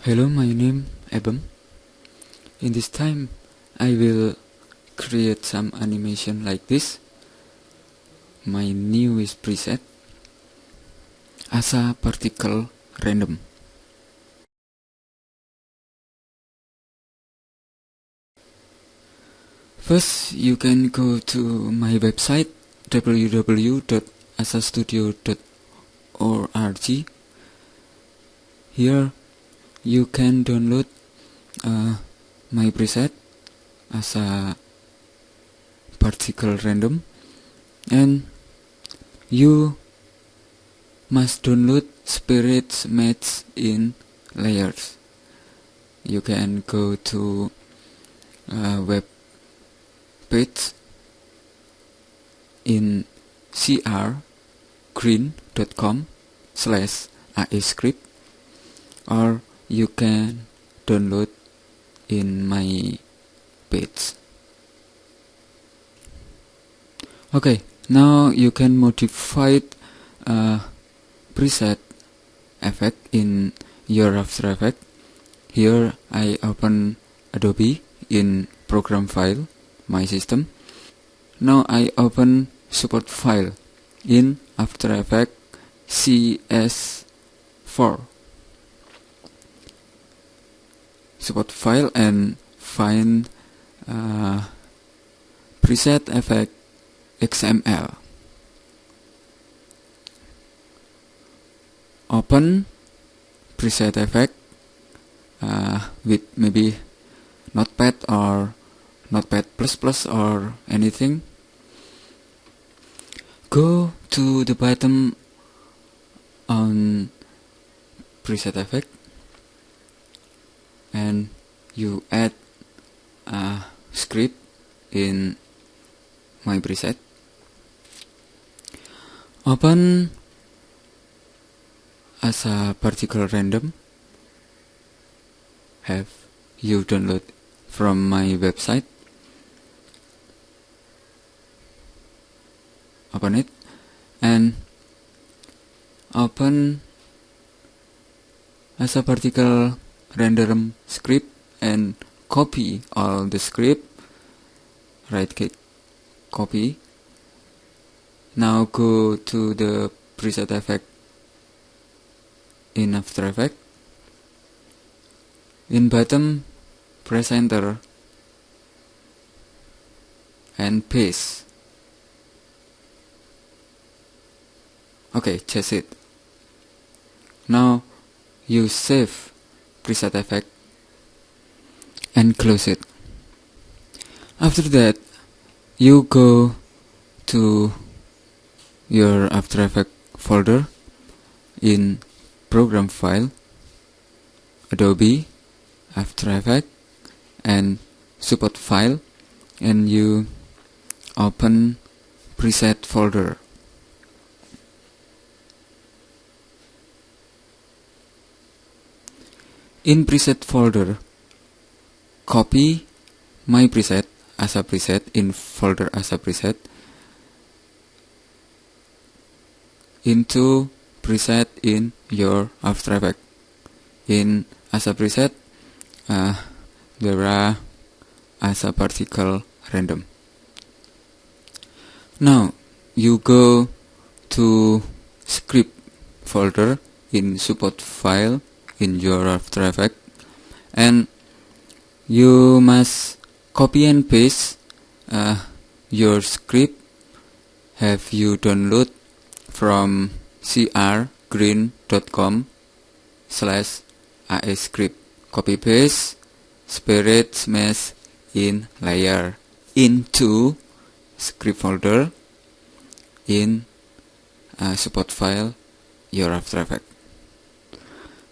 Hello, my name Ebem. In this time, I will create some animation like this. My newest preset, Asa Particle Random. First, you can go to my website www.asastudio.org. Here, you can download my preset Asa Particle Random, and you must download Spirit Match in Layers. You can go to web page in crgreen.com/aescript, or you can download in my page. Okay, now you can modify preset effect in your After Effects. Here I open Adobe in program file, my system. Now I open support file in After Effects CS4. Support file and find preset effect XML. Open preset effect with maybe Notepad or Notepad++ or anything. Go to the bottom on preset effect and you add a script in my preset. Open Asa Particle Random. Have you download from my website. Open it and open Asa Particle Random script and copy all the script. Right click, copy. Now go to the preset effect in After Effects. In bottom, press enter and paste. Okay, that's it. Now you save preset effect and close it. After that, you go to your After Effects folder in program file, Adobe, After Effects, and support file, and you open preset folder. In preset folder, copy my preset Asa preset in folder Asa preset into preset in your After Effects. In Asa preset, there are Asa Particle Random. Now you go to script folder in support file in your After Effects, and you must copy and paste your script. Have you download from crgreen.com/aescript. Copy paste Spirit Mesh in layer into script folder in support file your After Effects.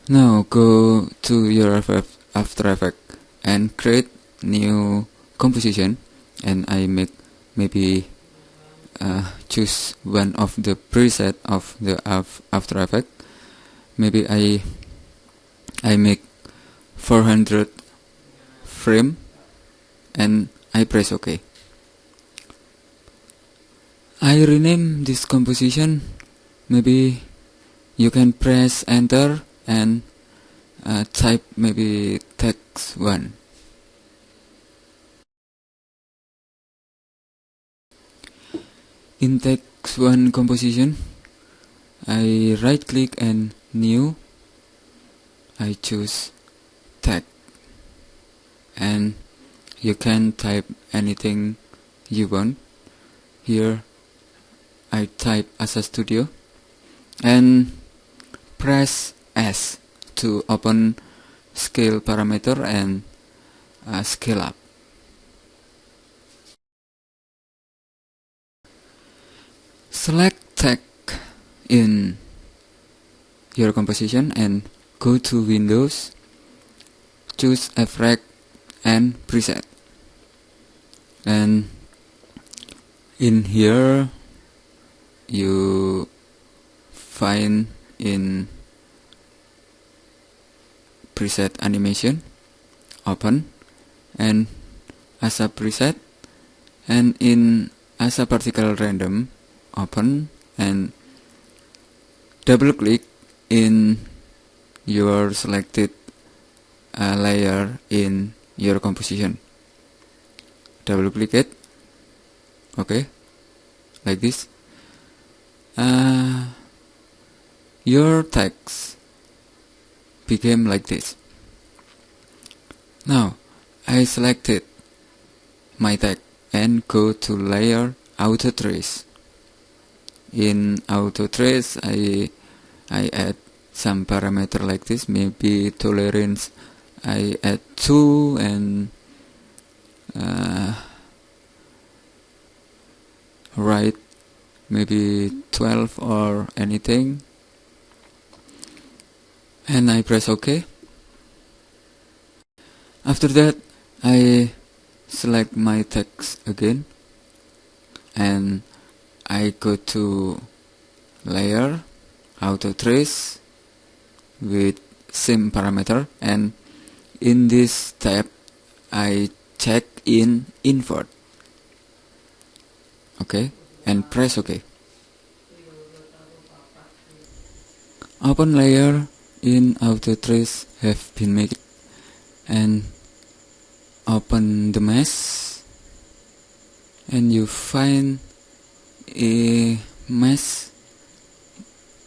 Now go to your After Effects and create new composition, and I make maybe choose one of the preset of the After Effects. Maybe I make 400 frame and I press OK. I rename this composition. Maybe you can press enter and type maybe text 1. In text 1 composition, I right click and new. I choose tag, and you can type anything you want. Here I type Asa Studio and press S to open scale parameter and scale up. Select tag in your composition and go to Windows, choose Effect and Preset, and in here you find in preset animation, open, and Asa preset, and in Asa particle random, open, and double click in your selected layer in your composition. Double click it, okay, like this. Your text became like this. Now I selected my tag and go to layer auto trace. In auto trace I add some parameter like this, maybe tolerance I add 2 and right maybe 12 or anything, and I press OK. After that I select my text again and I go to layer auto trace with same parameter, and in this tab I check in invert, okay, and press OK. Open layer in auto trace have been made, and open the mesh, and you find a mesh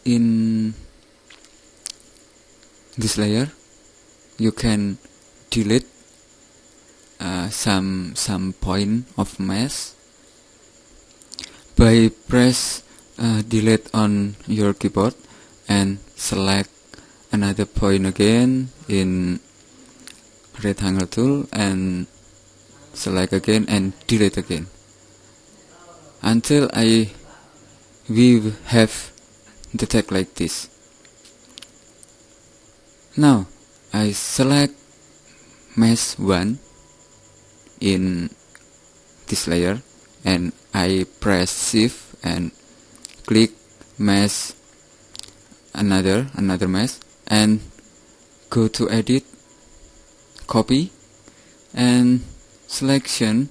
in this layer. You can delete some point of mesh by press delete on your keyboard and select another point again in rectangle tool and select again and delete again until we have the tag like this. Now I select mesh 1 in this layer and I press shift and click mesh another mesh and go to edit, copy, and selection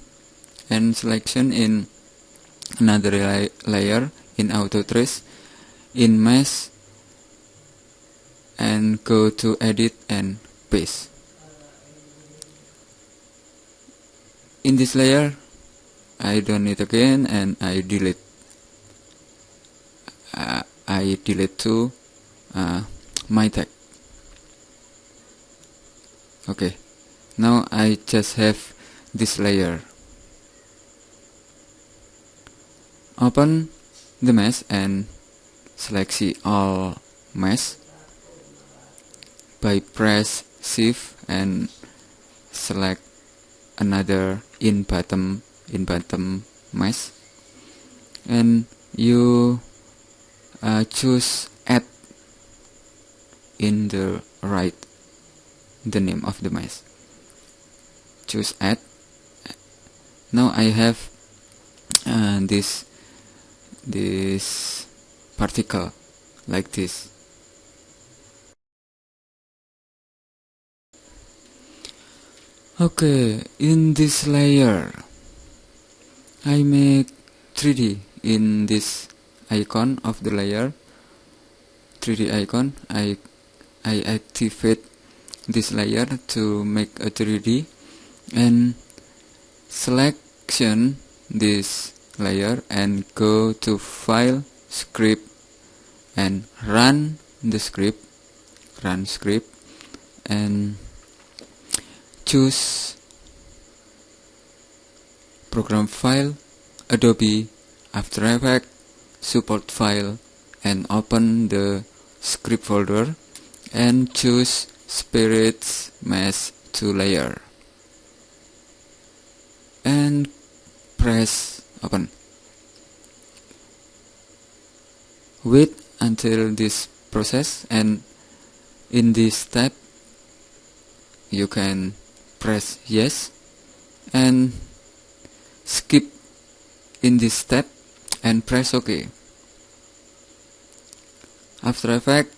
in another layer in auto trace in mesh, and go to edit and paste. In this layer I done it again and I delete to my tag. Okay, now I just have this layer. Open the mesh and select all mesh by press shift and select another in bottom mesh, and you choose add in the right the name of the mesh. Choose add. Now I have this particle like this. Okay, in this layer I make 3D in this icon of the layer. 3D icon I activate this layer to make a 3D and selection this layer and go to File, Script, and run script and choose program file, Adobe After Effects, support file, and open the script folder and choose Spirits Mesh to layer and press open. Wait until this process, and in this step you can press yes and skip in this step and press OK. After Effects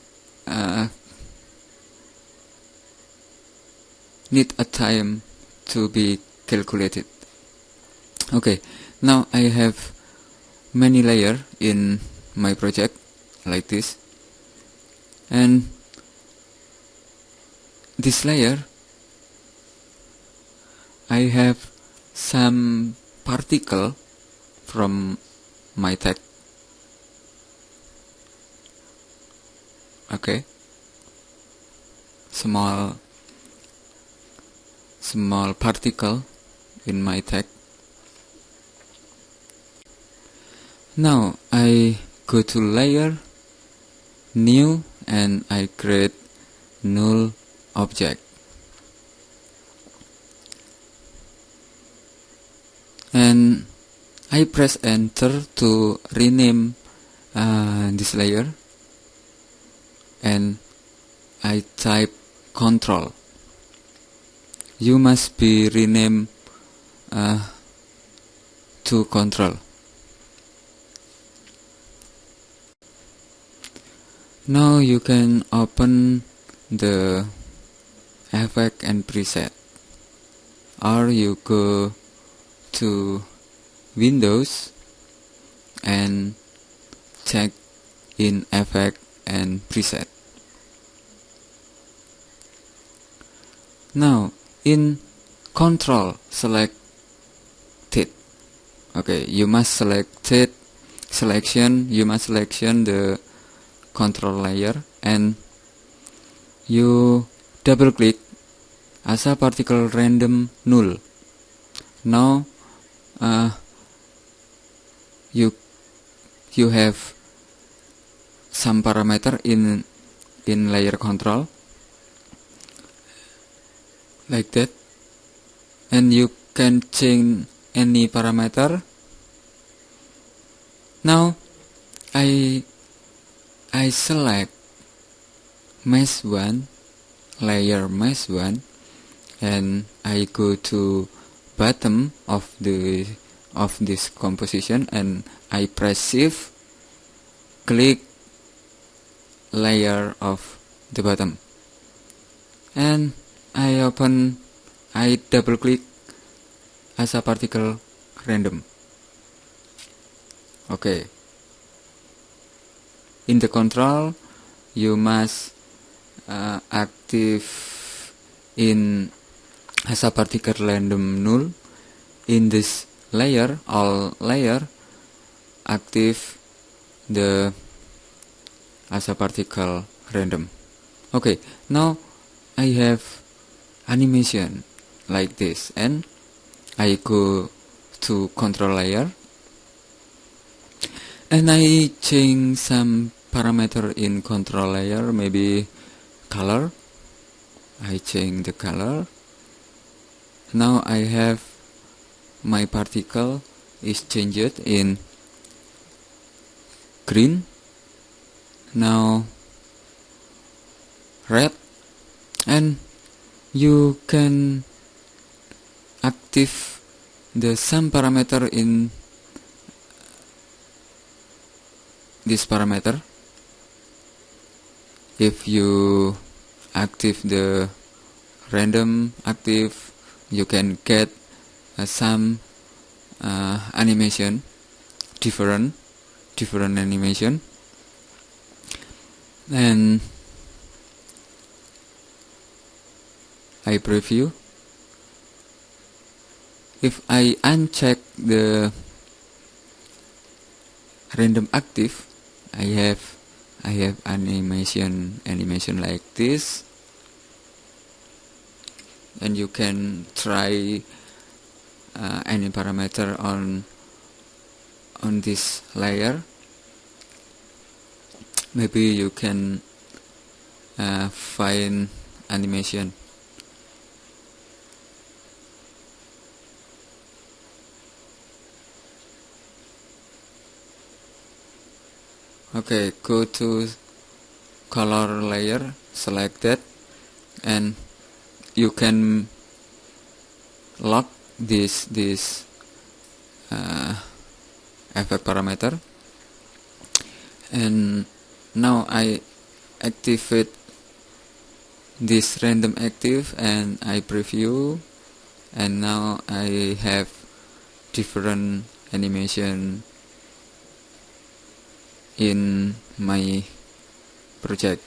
need a time to be calculated. Okay, now I have many layers in my project like this, and this layer I have some particle from my text. Okay, small particle in my text. Now I go to layer, new, and I create null object. And I press enter to rename this layer, and I type control. You must be renamed to control. Now you can open the effect and preset, or you go to Windows and check in effect and preset. Now in control, select it. Okay, you must select it. You must selection the control layer, and you double click Asa particle random null. Now you have some parameter in layer control like that, and you can change any parameter. Now I select mesh 1, layer mesh 1, and I go to bottom of this composition, and I press shift, click layer of the bottom, and I double click as a particle random. Okay, in the control you must active in as a particle random null. In this layer, all layer active the as a particle random. Okay, now I have animation like this, and I go to control layer and I change some parameter in control layer, maybe color. I change the color. Now I have my particle is changed in green, now red, and you can active the some parameter in this parameter. If you active the random active, you can get some animation, different animation, and I preview. If I uncheck the random active, I have animation like this, and you can try any parameter on this layer. Maybe you can find animation. Okay, go to color layer, select that, and you can lock this effect parameter. And now I activate this random active and I preview, and now I have different animation in my project.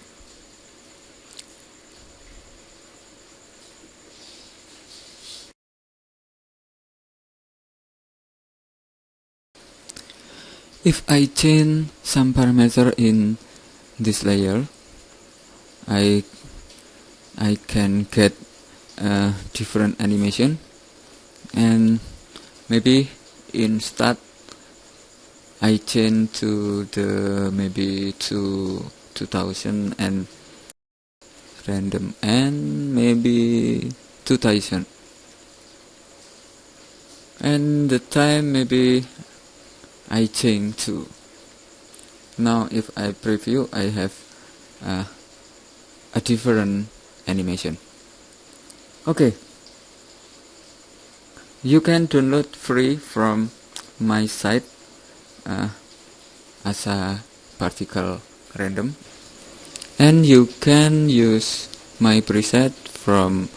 If I change some parameter in this layer, I can get a different animation, and maybe in start I change to the maybe to 2000 and random, and maybe 2000, and the time maybe I change to. Now if I preview, I have a different animation. Okay, you can download free from my site as a particle random, and you can use my preset from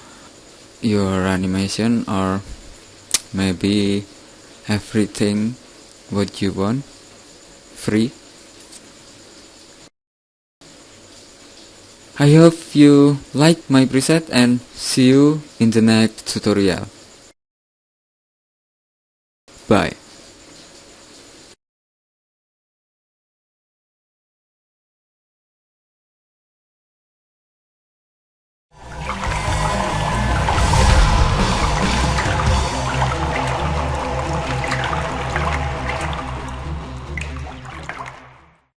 your animation, or maybe everything what you want free. I hope you like my preset, and see you in the next tutorial. Bye.